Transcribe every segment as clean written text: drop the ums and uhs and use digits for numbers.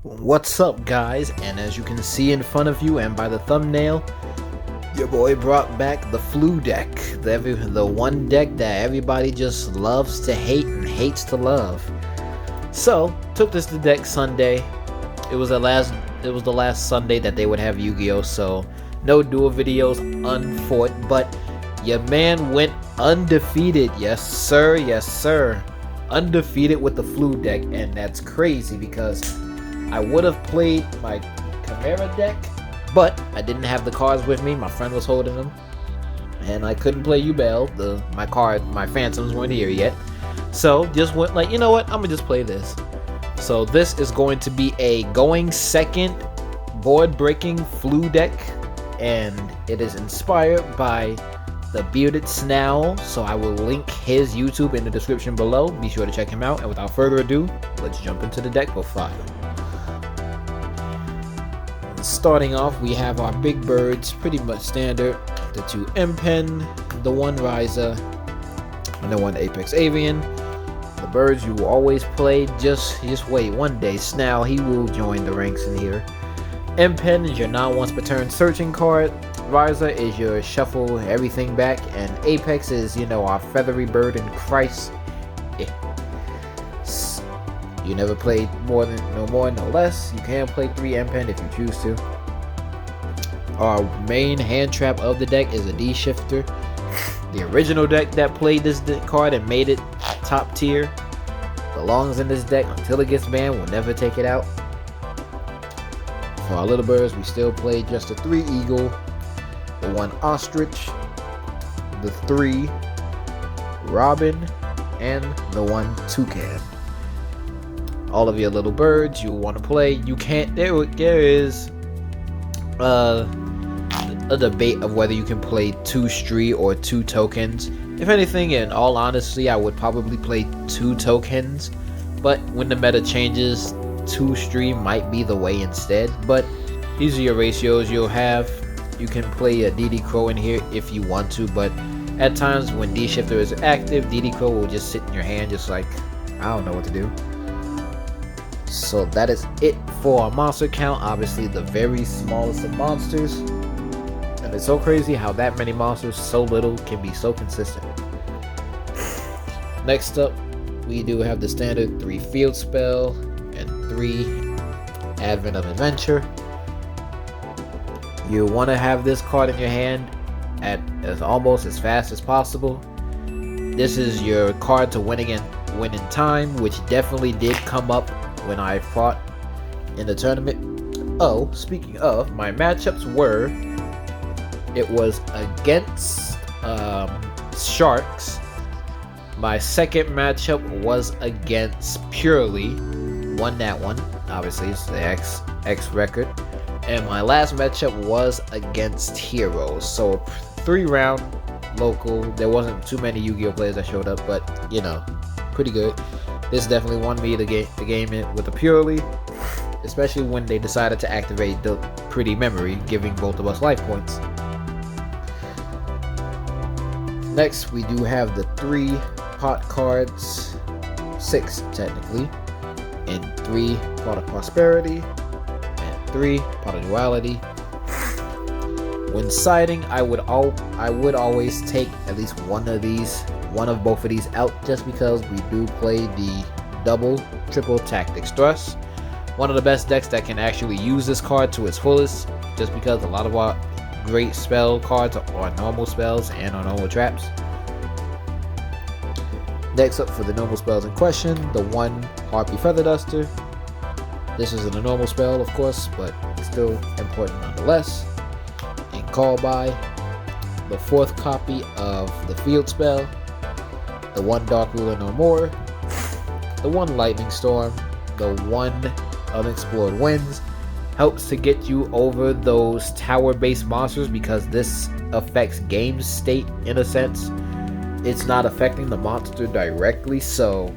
What's up, guys? And as you can see in front of you and by the thumbnail, your boy brought back the Floo deck, the one deck that everybody just loves to hate and hates to love. So took this to deck Sunday. It was the last Sunday that they would have Yu-Gi-Oh, so no duel videos unfought, but your man went undefeated. Yes sir, undefeated with the Floo deck. And that's crazy because I would have played my Chimera deck, but I didn't have the cards with me. My friend was holding them, and I couldn't play Ubel. My Phantoms weren't here yet, so just went like, you know what? I'm gonna just play this. So this is going to be a going second board-breaking Floo deck, and it is inspired by the Bearded Snail. So I will link his YouTube in the description below. Be sure to check him out. And without further ado, let's jump into the deck profile. Starting off, we have our big birds, pretty much standard. The 2 M-Pen, the 1 Riser, and the 1 Apex Avian. The birds you will always play. Just wait, one day Snail, he will join the ranks in here. M-Pen is your non-once per turn searching card. Riser is your shuffle everything back, and Apex is, you know, our feathery bird in Christ. You never played no more, no less. You can play 3 M-Pen if you choose to. Our main hand trap of the deck is a D-Shifter. The original deck that played this card and made it top tier belongs in this deck until it gets banned. We'll never take it out. For our little birds, we still play just the 3 Eagle, the 1 Ostrich, the 3 Robin, and the 1 Toucan. All of your little birds you want to play, you can't. There is a debate of whether you can play 2 Stree or 2 tokens. If anything, in all honesty, I would probably play 2 tokens, but when the meta changes, 2 Stree might be the way instead. But these are your ratios you'll have. You can play a DD Crow in here if you want to, but at times when D-Shifter is active, DD Crow will just sit in your hand just like, I don't know what to do. So that is it for our monster count. Obviously the very smallest of monsters, and it's so crazy how that many monsters, so little, can be so consistent. Next up, we do have the standard 3 field spell and 3 Advent of Adventure. You want to have this card in your hand almost as fast as possible. This is your card to win in time, which definitely did come up when I fought in the tournament. Oh, speaking of, my matchups were, it was against Sharks. My second matchup was against Purely, won that one, obviously it's the X record. And my last matchup was against Heroes. So 3-round local. There wasn't too many Yu-Gi-Oh players that showed up, but you know, pretty good. This definitely won me the game with the Purely, especially when they decided to activate the Pretty Memory, giving both of us life points. Next, we do have the 3 pot cards, 6 technically, and 3 Pot of Prosperity, and 3 Pot of Duality. When siding, I would always take at least one of both of these out, just because we do play the triple Tactics Thrust. One of the best decks that can actually use this card to its fullest, just because a lot of our great spell cards are normal spells and are normal traps. Next up, for the normal spells in question, the 1 Harpy Feather Duster. This isn't a normal spell, of course, but it's still important nonetheless. And Call By, the 4th copy of the field spell, the 1 Dark Ruler No More, the 1 Lightning Storm, the 1 Unexplored Winds. Helps to get you over those tower-based monsters because this affects game state in a sense. It's not affecting the monster directly, so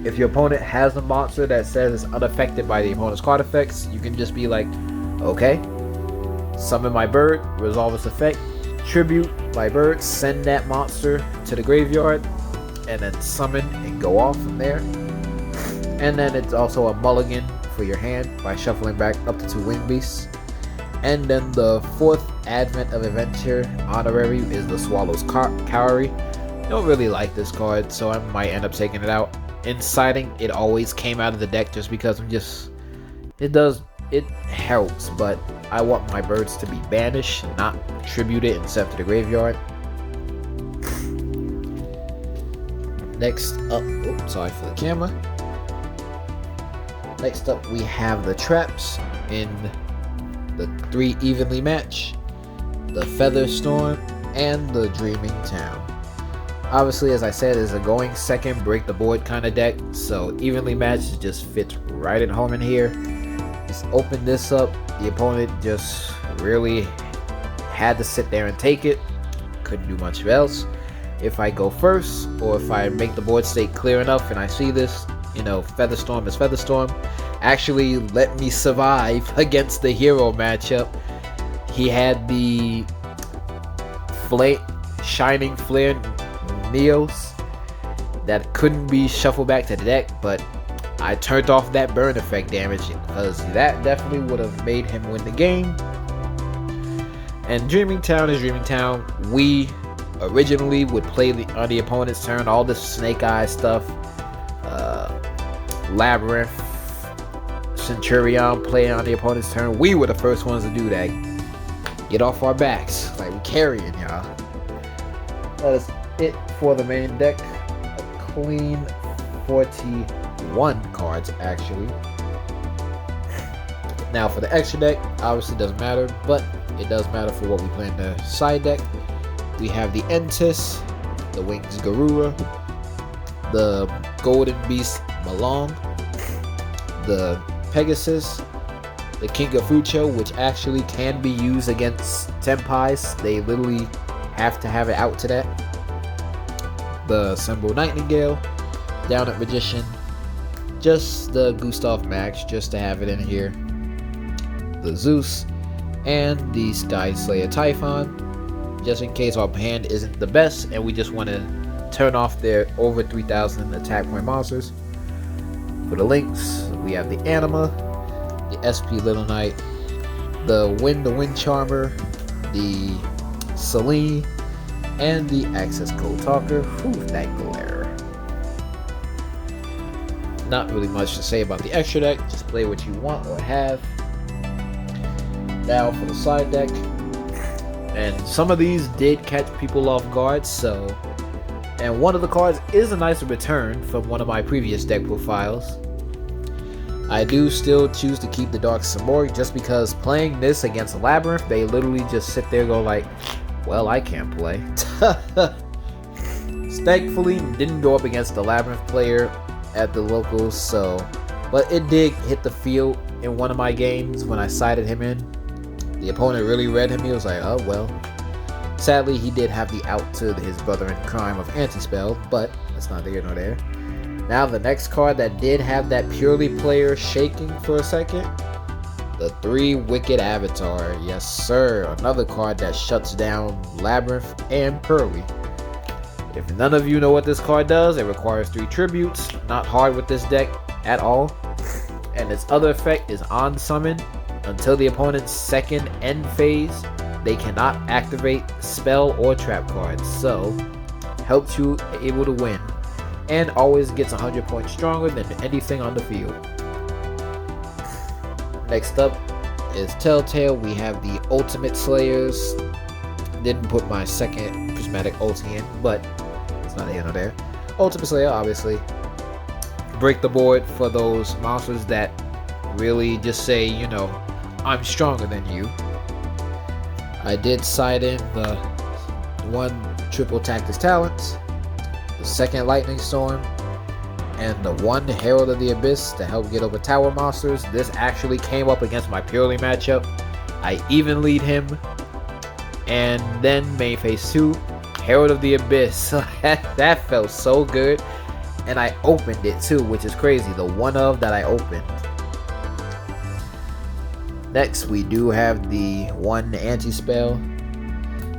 if your opponent has a monster that says it's unaffected by the opponent's card effects, you can just be like, okay, summon my bird, resolve its effect, tribute my bird, send that monster to the graveyard, and then summon and go off from there. And then it's also a mulligan for your hand by shuffling back up to 2 wing beasts. And then the 4th Advent of Adventure honorary is the Swallow's Cowrie. Don't really like this card, so I might end up taking it out. Inciting, it always came out of the deck just because it helps, but I want my birds to be banished, not tributed and sent to the graveyard. Next up, oops, sorry for the camera. Next up, we have the traps in the 3 evenly match, the Feather Storm, and the Dreaming Town. Obviously, as I said, is a going second, break the board kind of deck, so evenly matched just fits right at home in here. Just open this up, the opponent just really had to sit there and take it, couldn't do much else. If I go first, or if I make the board state clear enough and I see this, you know, Featherstorm is Featherstorm, actually let me survive against the hero matchup. He had the Shining Flare Neos that couldn't be shuffled back to the deck, but I turned off that burn effect damage because that definitely would have made him win the game. And Dreaming Town is Dreaming Town. We originally would play on the opponent's turn all this Snake Eye stuff, Labyrinth, Centurion play on the opponent's turn. We were the first ones to do that. Get off our backs, like we carrying y'all. That is it for the main deck. A clean 41 cards actually. Now for the extra deck, obviously doesn't matter, but it does matter for what we play in the side deck. We have the Entis, the Wings Garura, the Golden Beast Malong, the Pegasus, the King of Fucho, which actually can be used against Tempais. They literally have to have it out to that. The Symbol Nightingale, Down at Magician, just the Gustav Max, just to have it in here. The Zeus, and the Sky Slayer Typhon, just in case our hand isn't the best and we just want to turn off their over 3,000 attack point monsters. For the links, we have the Anima, the SP Little Knight, the Wind Charmer, the Celine, and the Access Code Talker. Whew, that glare. Not really much to say about the extra deck, just play what you want or have. Now for the side deck, and some of these did catch people off guard, and one of the cards is a nice return from one of my previous deck profiles. I do still choose to keep the Dark Symboric just because playing this against a Labyrinth, they literally just sit there and go like, well, I can't play. Thankfully, didn't go up against the Labyrinth player at the locals, but it did hit the field in one of my games when I sided him in. The opponent really read him. He was like, oh well. Sadly, he did have the out to his brother in crime of Anti-Spell, but that's not here nor there. Now the next card that did have that purely player shaking for a second, the 3 Wicked Avatar. Yes sir, another card that shuts down Labyrinth and Pearly. If none of you know what this card does, it requires 3 tributes. Not hard with this deck at all. And its other effect is on summon. Until the opponent's second end phase, they cannot activate spell or trap cards, so helps you able to win, and always gets 100 points stronger than anything on the field. Next up is Telltale. We have the Ultimate Slayers. Didn't put my second Prismatic ulti in, but it's not here nor there. Ultimate Slayer, obviously. Break the board for those monsters that really just say, you know, I'm stronger than you. I did side in the 1 Triple Tactics Talents, the 2nd Lightning Storm, and the 1 Herald of the Abyss to help get over tower monsters. This actually came up against my purely matchup. I even lead him, and then main phase 2, Herald of the Abyss. That felt so good, and I opened it too, which is crazy. The one of that I opened. Next, we do have the 1 Anti-Spell,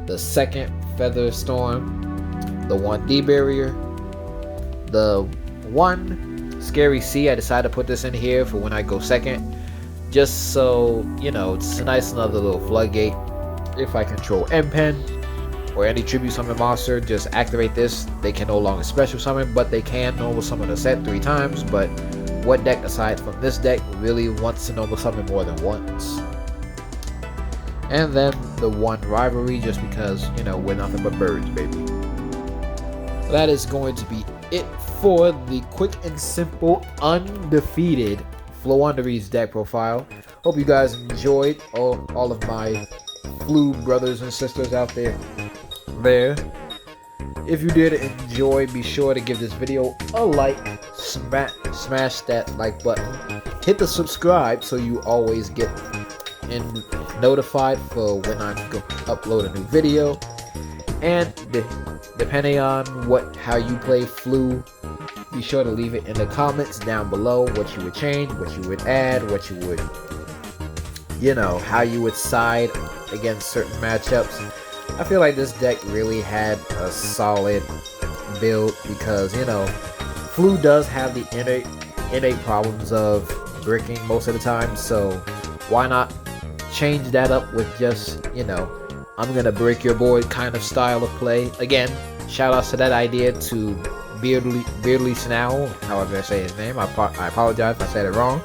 the 2nd Feather Storm, the 1 D-Barrier, the 1 Scary C, I decided to put this in here for when I go second. Just so, you know, it's a nice another little floodgate. If I control M-Pen or any tribute summon monster, just activate this. They can no longer special summon, but they can normal summon a set 3 times. But what deck aside from this deck really wants to normal summon more than once? And then the 1 rivalry, just because, you know, we're nothing but birds, baby. That is going to be it for the quick and simple undefeated Floowandereeze deck profile. Hope you guys enjoyed, all of my Floo brothers and sisters out there. If you did enjoy, be sure to give this video a like, smash that like button, hit the subscribe so you always get notified for when I upload a new video. And depending on how you play Floo, be sure to leave it in the comments down below what you would change, what you would add, what you would, you know, how you would side against certain matchups. I feel like this deck really had a solid build because, you know, Floo does have the innate problems of bricking most of the time, so why not change that up with just, you know, I'm gonna break your board kind of style of play. Again, shout outs to that idea to Beardly Snow, however I say his name. I apologize if I said it wrong.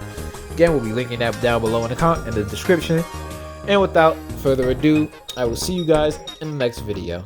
Again, we'll be linking that down below in the description. And without further ado, I will see you guys in the next video.